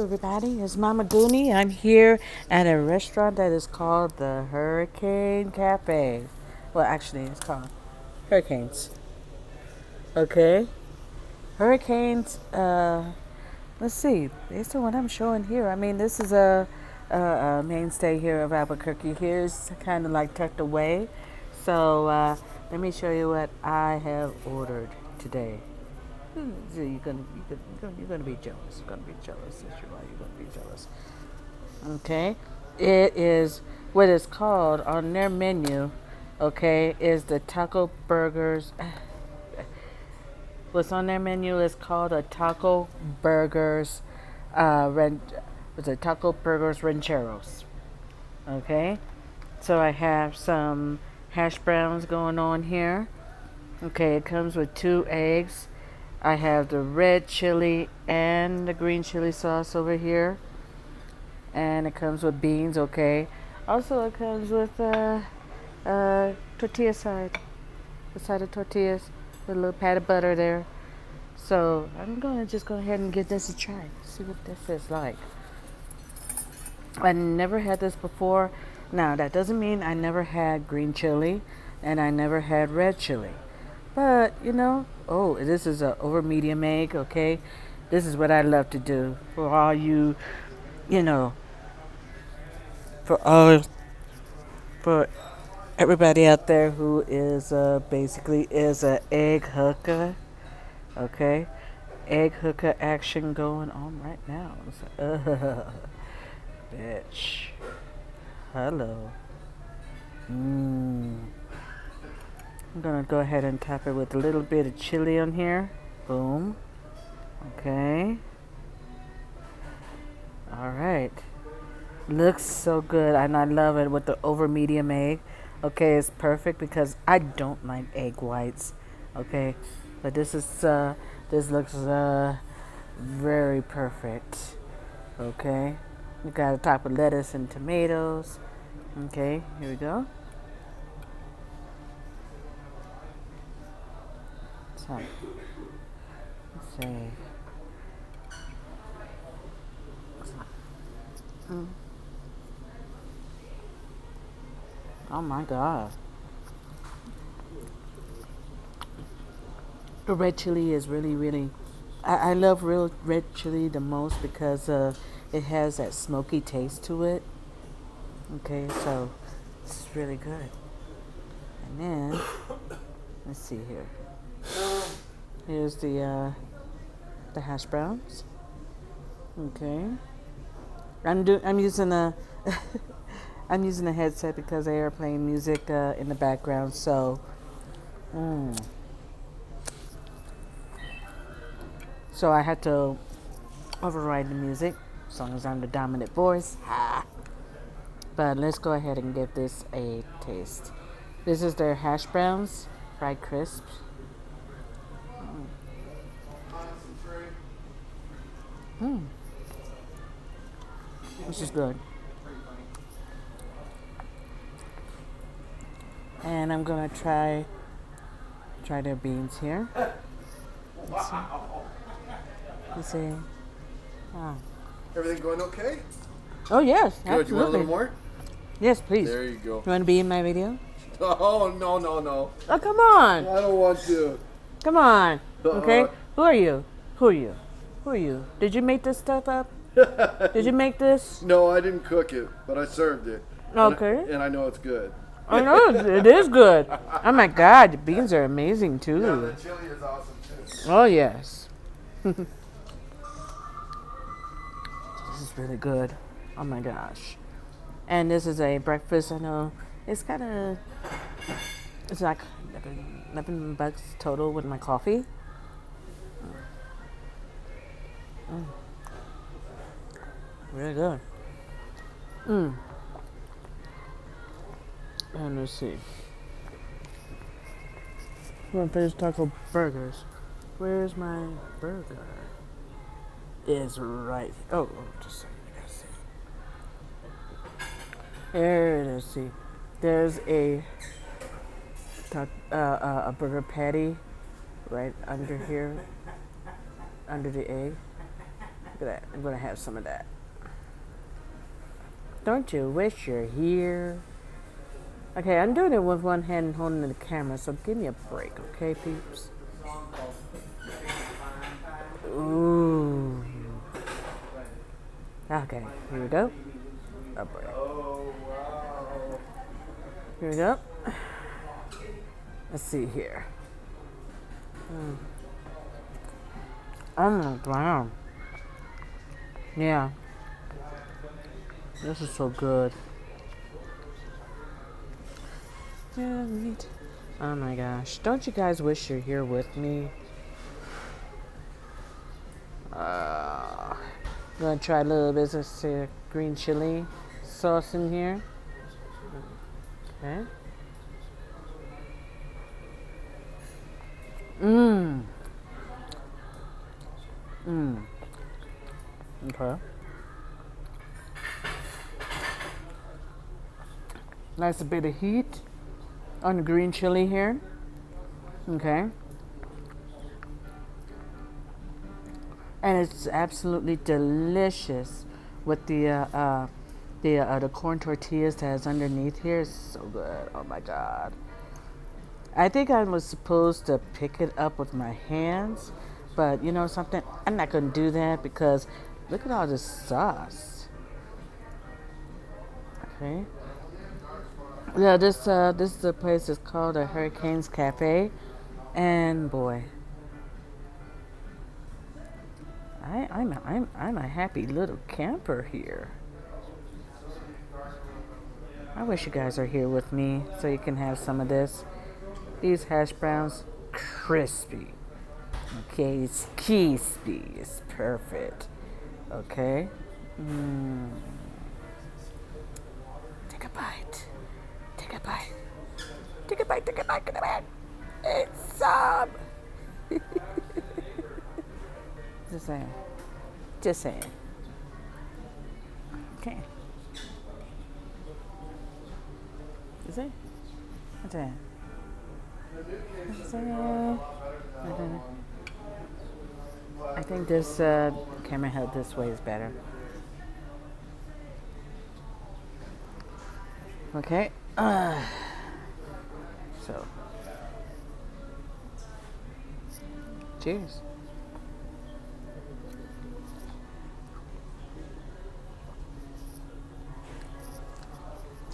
everybody. It's Mama Goonie. I'm here at a restaurant that is called the Hurricane Cafe. Well, actually, it's called Hurricanes. Okay? Hurricanes, let's see. Based on what I'm showing here, I mean, this is a mainstay here of Albuquerque. Here's kind of like tucked away. So, let me show you what I have ordered today. So you're gonna be jealous. You're gonna be jealous. That's why you're gonna be jealous. Okay, it is what is called on their menu. Okay, is the taco burgers. What's on their menu is called a taco burgers. Was it taco burgers rancheros? Okay, so I have some hash browns going on here. Okay, it comes with 2 eggs. I have the red chili and the green chili sauce over here. And it comes with beans, okay. Also, it comes with tortilla side. A side of tortillas with a little pat of butter there. So, I'm going to just go ahead and give this a try. See what this is like. I never had this before. Now, that doesn't mean I never had green chili and I never had red chili. But, oh, this is a over medium egg, okay? This is what I love to do for all you, for everybody out there who is basically is a egg hooker, okay? Egg hooker action going on right now. Bitch. Hello. I'm gonna go ahead and top it with a little bit of chili on here. Boom. Okay. Alright. Looks so good and I love it with the over medium egg. Okay, it's perfect because I don't like egg whites. Okay. But this looks very perfect. Okay. We got a top of lettuce and tomatoes. Okay, here we go. So, let's see. Oh my God. The red chili is really, really. I love real red chili the most because it has that smoky taste to it. Okay, so it's really good. And then, let's see here. Here's the hash browns. Okay. I'm using a I'm using a headset because they are playing music in the background. So, so I had to override the music as long as I'm the dominant voice. But let's go ahead and give this a taste. This is their hash browns, fried crisps. This is good. And I'm gonna try their beans here. Let's see. Let's see. Ah. Everything going okay? Oh yes, Good. absolutely. You want a little more? Yes, please. There you go. You want to be in my video? Oh, no. Oh, come on. I don't want to. Come on. Okay. Who are you? Who are you? Did you make this stuff up? Did you make this? No, I didn't cook it, but I served it. Okay. And I know it's good. I know it is good. Oh my God, the beans are amazing too. Yeah, the chili is awesome too. Oh yes. This is really good. Oh my gosh. And this is a breakfast. I know it's like $11 total with my coffee. Really good. And let's see. I'm gonna finish taco burgers. Where's my burger? Is right. Oh, just a second. Let's see. There it is. See, there's a burger patty right under here, under the egg. Look at that. I'm gonna have some of that. Don't you wish you're here? Okay, I'm doing it with one hand and holding the camera, so give me a break, okay, peeps? Ooh. Okay, here we go. A break. Here we go. Let's see here. Oh wow. Yeah. This is so good. Yeah, meat. Oh my gosh. Don't you guys wish you're here with me? I'm gonna try a little bit of green chili sauce in here. Okay. Mmm. Mmm. Okay. Nice bit of heat on the green chili here. Okay. And it's absolutely delicious with the corn tortillas that's underneath here. It's so good. Oh my god. I think I was supposed to pick it up with my hands, but you know something? I'm not gonna do that because look at all this sauce. Okay. Yeah, this is the place. It's called the Hurricanes Cafe, and boy, I'm a happy little camper here. I wish you guys are here with me so you can have some of this. These hash browns, crispy. Okay, it's crispy. It's perfect. Okay. Take a bite. Take a bite. Take a bite. Take a bite. Take a bite. It's some. Just saying. Just saying. Okay. Is it? What's that? I think this camera held this way is better. Okay. So. Cheers.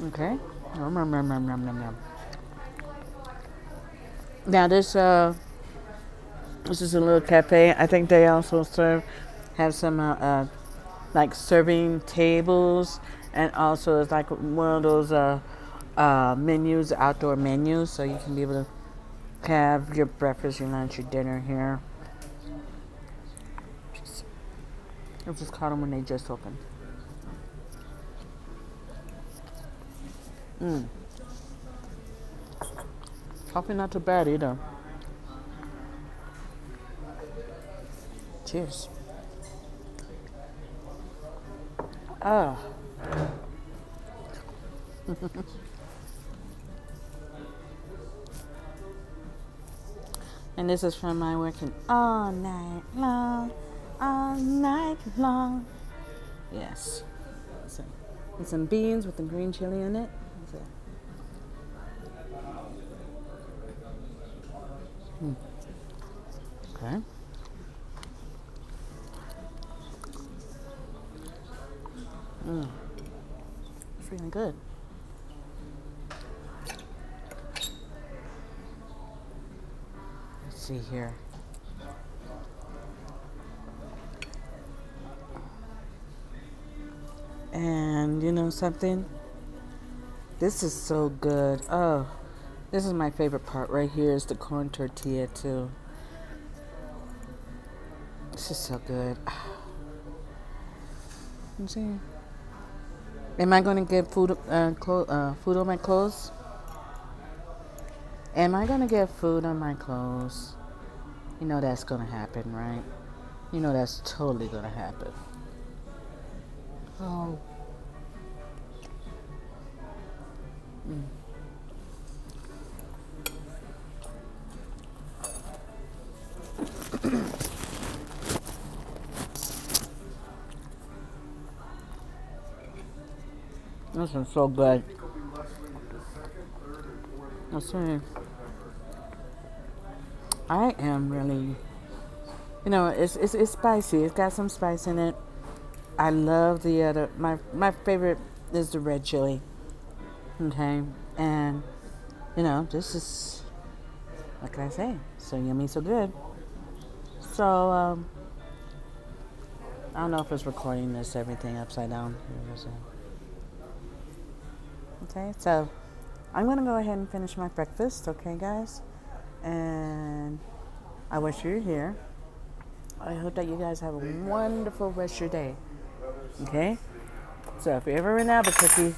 Okay. Nom, nom, nom, nom, nom, nom, nom. Now this is a little cafe. I think they also have some like serving tables, and also it's like one of those menus, outdoor menus, so you can be able to have your breakfast, your lunch, your dinner here. I just caught them when they just opened. Coffee not too bad either. Cheers. Oh. And this is from my working all night long, all night long. Yes. So, and some beans with the green chili in it. So. Okay. It's really good. Let's see here. And you know something? This is so good. Oh, this is my favorite part right here is the corn tortilla too. This is so good. I'm saying. Am I going to get food food on my clothes? Am I going to get food on my clothes? You know that's going to happen, right? You know that's totally going to happen. Oh. This is so good. Let's see. I am really, it's spicy. It's got some spice in it. I love the other. My favorite is the red chili. Okay, and this is, what can I say? So yummy, so good. So I don't know if it's recording this everything upside down. Okay, so I'm gonna go ahead and finish my breakfast. Okay, guys, and I wish you were here. I hope that you guys have a wonderful rest of your day. Okay, so if you're ever in Albuquerque,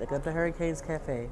look up the Hurricanes Cafe.